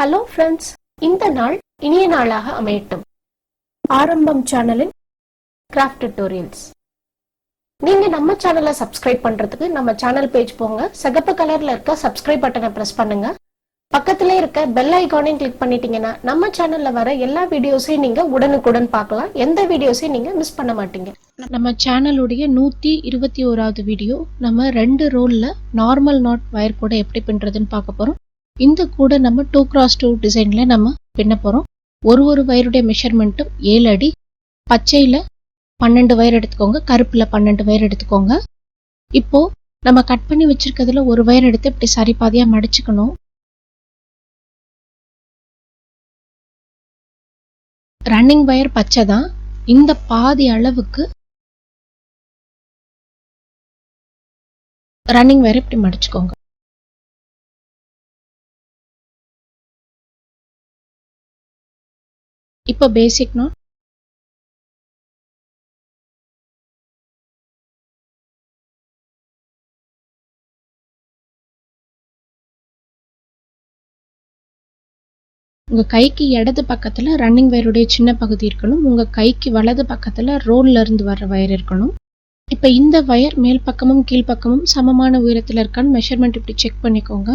Hello friends, இந்த நாள் இனிய நாளாக அமையட்டும். ஆரம்பம் சேனலின் கிராஃப்ட் டியூட்டோரியல்ஸ். நீங்க நம்ம சேனலை சப்ஸ்கிரைப் பண்றதுக்கு நம்ம சேனல் பேஜ் போங்க. சிகப்பு கலர்ல இருக்க சப்ஸ்கிரைப் பட்டனை பிரஸ் பண்ணுங்க. பக்கத்திலே இருக்க பெல் ஐகானையும் கிளிக் பண்ணிட்டீங்கன்னா நம்ம சேனல்ல வர எல்லா வீடியோஸையும் நீங்க உடனுக்குடன் பார்க்கலாம். எந்த வீடியோஸையும் நீங்க மிஸ் பண்ண மாட்டீங்க. நம்ம சேனலுடைய 121வது வீடியோ. நம்ம 2 ரோல்ல நார்மல் நாட் வயர் கூட எப்படி பின்றதுன்னு பார்க்க போறோம். இந்த கூட நம்ம 2x2 டிசைன்ல நம்ம பின்ன போறோம். ஒரு வயருடைய மெஷர்மெண்ட்டும் 7 அடி. பச்சையில 12 வயர் எடுத்துக்கோங்க, கருப்புல 12 வயர் எடுத்துக்கோங்க. இப்போ நம்ம கட் பண்ணி வச்சிருக்கிறதுல ஒரு வயர் எடுத்து இப்படி சரி பாதியா மடிச்சுக்கணும். ரன்னிங் வயர் பச்சை தான். இந்த பாதி அளவுக்கு ரன்னிங் வயர் இப்படி மடிச்சுக்கோங்க. இப்போ பேசிக் நாட். உங்க கைக்கு இடது பக்கத்துல ரன்னிங் வயருடைய சின்ன பகுதி இருக்கணும். உங்க கைக்கு வலது பக்கத்துல ரோல்ல இருந்து வர்ற வயர் இருக்கணும். இப்ப இந்த வயர் மேல் பக்கமும் கீழ்ப்பக்கமும் சமமான உயரத்துல இருக்கான்னு மெஷர்மெண்ட் இப்படி செக் பண்ணிக்கோங்க.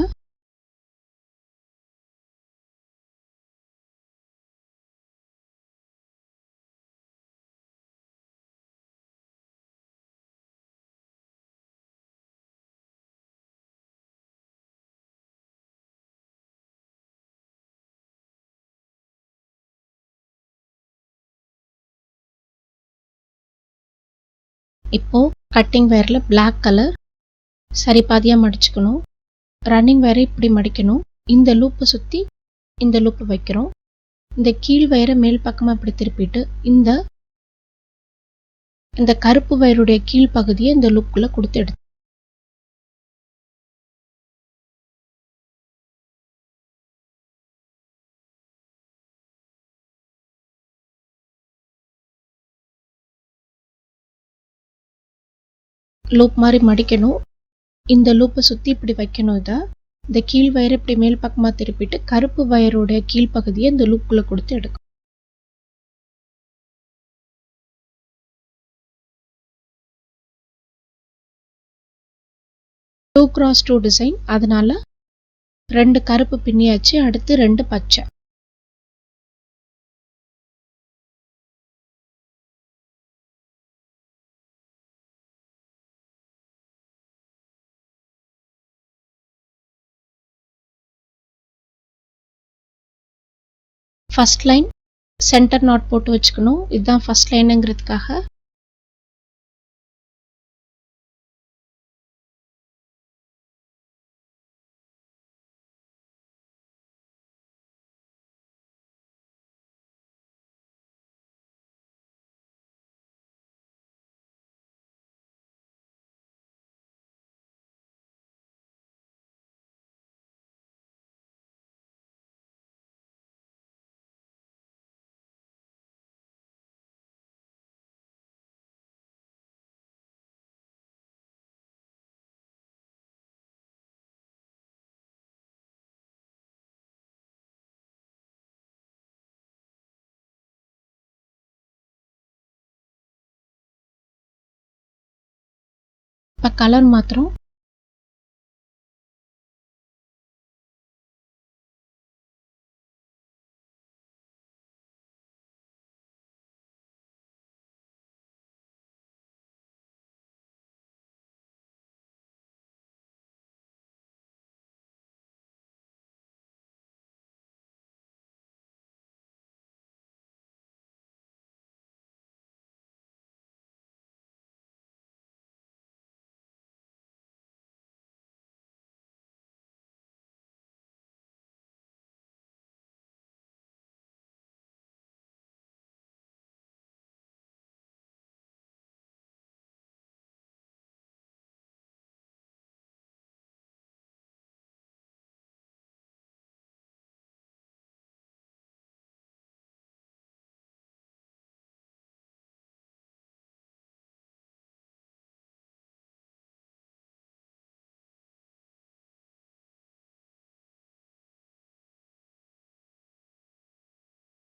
இப்போ கட்டிங் வயர்ல பிளாக் கலர் சரி பாதியா மடிச்சுக்கணும். ரன்னிங் வயரை இப்படி மடிக்கணும். இந்த லூப்பை சுத்தி இந்த லூப் வைக்கிறோம். இந்த கீழ் வயரை மேல் பக்கமா இப்படி திருப்பிட்டு இந்த கருப்பு வயருடைய கீழ் பகுதியை இந்த லூப்புக்குள்ள கொடுத்து எடுத்து லூப் மாதிரி மடிக்கணும். இந்த லூப்பை சுத்தி இப்படி வைக்கணும். இந்த கீழ் வயரை இப்படி மேல் பக்கமா திருப்பிட்டு கருப்பு வயருடைய கீழ் பகுதியை இந்த லூப்புக்குள்ள கொடுத்து எடுக்கும். டூ கிராஸ் 2 டிசைன், அதனால 2 கருப்பு பின்னியாச்சு. அடுத்து 2 பச்சை. ஃபர்ஸ்ட் லைன் சென்டர் நாட் போட்டு வச்சுக்கணும். இதுதான் ஃபர்ஸ்ட் லைனுங்கிறதுக்காக. இப்ப கலர் மாத்திரம்.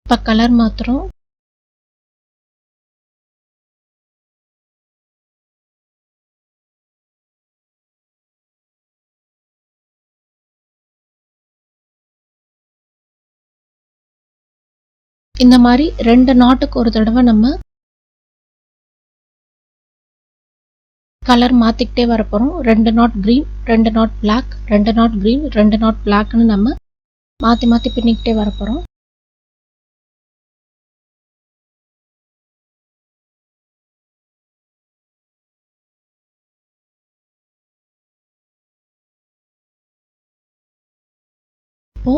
இப்ப கலர் மாத்துறோம். இந்த மாதிரி 2 நாட்டுக்கு ஒரு தடவை நம்ம கலர் மாத்திக்கிட்டே வரப்போறோம். 2 knot green, 2 knot black, 2 knot green, 2 knot பிளாக்னு நம்ம மாத்தி மாத்தி பின்னிக்கிட்டே வரப்போறோம். இப்போ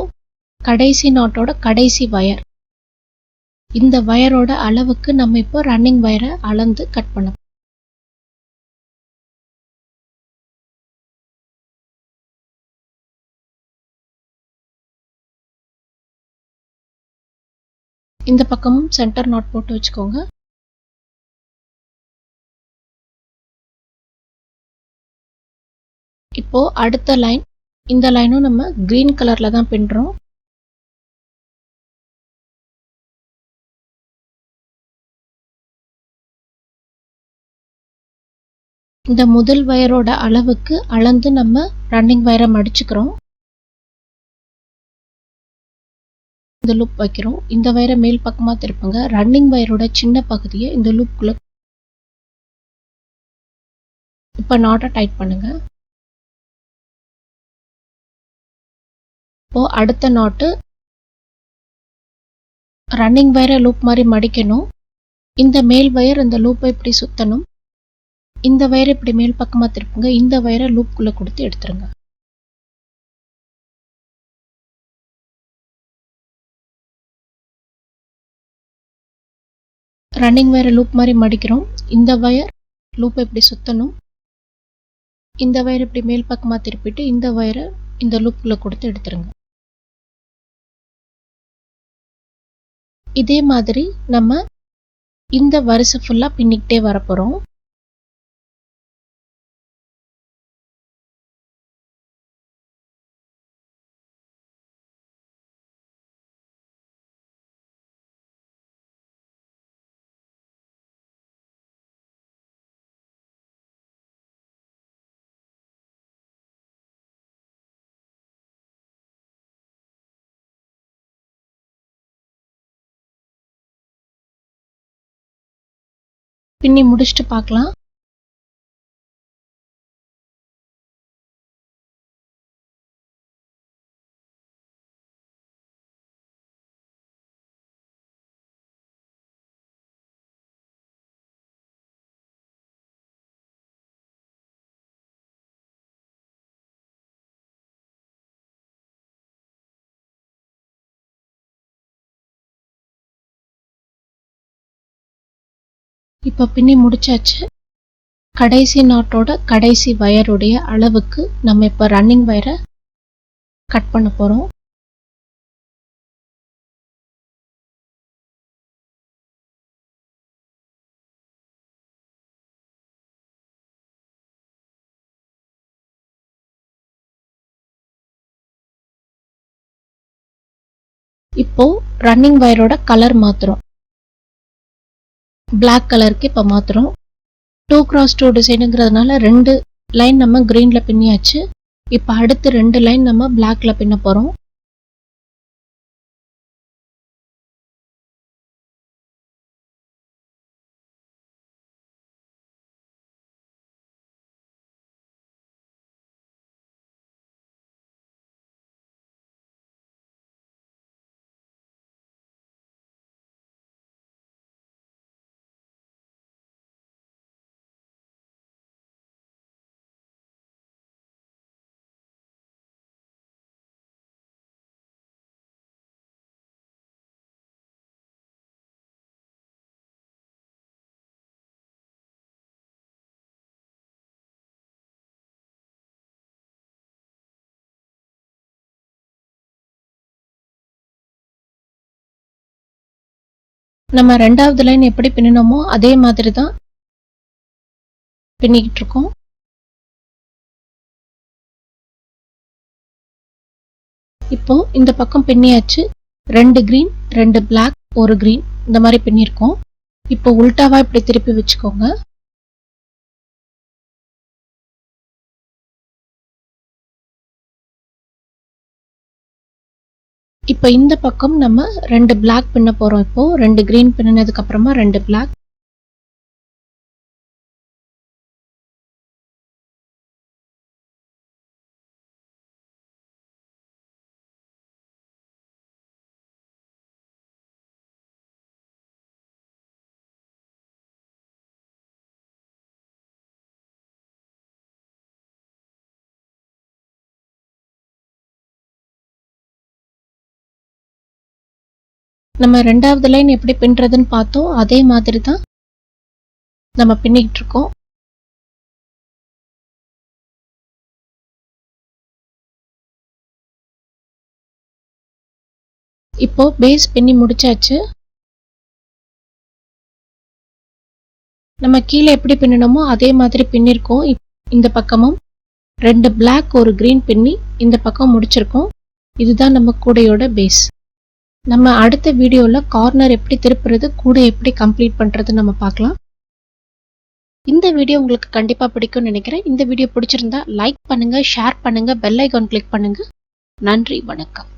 கடைசி நாட்டோட கடைசி வயர், இந்த வயரோட அளவுக்கு நம்ம இப்போ ரன்னிங் வயரை அளந்து கட் பண்ண. இந்த பக்கமும் சென்டர் நாட் போட்டு வச்சுக்கோங்க. இப்போ அடுத்த லைன், இந்த லைனும் நம்ம கிரீன் கலர்ல தான் பின்றோம். இந்த முதல் வயரோட அளவுக்கு அளந்து நம்ம ரன்னிங் வயரை மடிச்சுக்கிறோம். இந்த லூப் வைக்கிறோம். இந்த வயரை மேல் பக்கமா திருப்புங்க. ரன்னிங் வயரோட சின்ன பகுதியை இந்த லூப்குள்ள. இப்ப நாட்டை டைட் பண்ணுங்க. இப்போ அடுத்த நாட்டு ரன்னிங் வயரை லூப் மாதிரி மடிக்கணும். இந்த மேல் வயர் இந்த லூப்பை இப்படி சுத்தணும். இந்த வயரை இப்படி மேல் பக்கமா திருப்புங்க. இந்த வயரை லூப்குள்ள கொடுத்து எடுத்துருங்க. ரன்னிங் வயரை லூப் மாதிரி மடிக்கிறோம். இந்த வயர் லூப்பை இப்படி சுத்தணும். இந்த வயர் இப்படி மேல் பக்கமா திருப்பிட்டு இந்த வயரை இந்த லூப்குள்ள கொடுத்து எடுத்துருங்க. இதே மாதிரி நம்ம இந்த வரிசை ஃபுல்லா பின்னிக்கிட்டே வரப்போறோம். பின்னி முடிச்சுட்டு பார்க்கலாம். இப்ப பின்னி முடிச்சாச்சு. கடைசி நாட்டோட கடைசி வயருடைய அளவுக்கு நம்ம இப்ப ரன்னிங் வயரை கட் பண்ண போறோம். இப்போ ரன்னிங் வயரோட கலர் மாத்துறோம். பிளாக் கலருக்கு இப்ப மாத்துறோம். 2x2 டிசைனுங்கிறதுனால 2 லைன் நம்ம கிரீன்ல பின்னியாச்சு. இப்ப அடுத்து 2 லைன் நம்ம பிளாக்ல பின்ன போறோம். நம்ம ரெண்டாவது லைன் எப்படி பின்னணுமோ அதே மாதிரி தான் பின்னிக்கிட்டு இருக்கோம். இப்போ இந்த பக்கம் பின்னியாச்சு. 2 கிரீன், 2 பிளாக், ஒரு கிரீன் இந்த மாதிரி பின்னிருக்கோம். இப்போ உல்டாவா இப்படி திருப்பி வச்சுக்கோங்க. இப்போ இந்த பக்கம் நம்ம 2 பிளாக் பின்ன போறோம். இப்போ 2 கிரீன் பின்னதுக்கு அப்புறமா 2 பிளாக். நம்ம ரெண்டாவது லைன் எப்படி பின்றதுன்னு பார்த்தோம். அதே மாதிரி தான் நம்ம பின்னிட்டு இருக்கோம். இப்போ பேஸ் பின்னி முடிச்சாச்சு. நம்ம கீழே எப்படி பின்னணுமோ அதே மாதிரி பின்னிருக்கோம். இந்த பக்கமும் 2 பிளாக் ஒரு கிரீன் பின்னி இந்த பக்கம் முடிச்சிருக்கோம். இதுதான் நம்ம கூடையோட பேஸ். நம்ம அடுத்த வீடியோல கார்னர் எப்படி திருப்புறது, கூடை எப்படி கம்ப்ளீட் பண்றது நம்ம பார்க்கலாம். இந்த வீடியோ உங்களுக்கு கண்டிப்பா பிடிக்கும்னு நினைக்கிறேன். இந்த வீடியோ பிடிச்சிருந்தா லைக் பண்ணுங்க, ஷேர் பண்ணுங்க, பெல் ஐகான் கிளிக் பண்ணுங்க. நன்றி, வணக்கம்.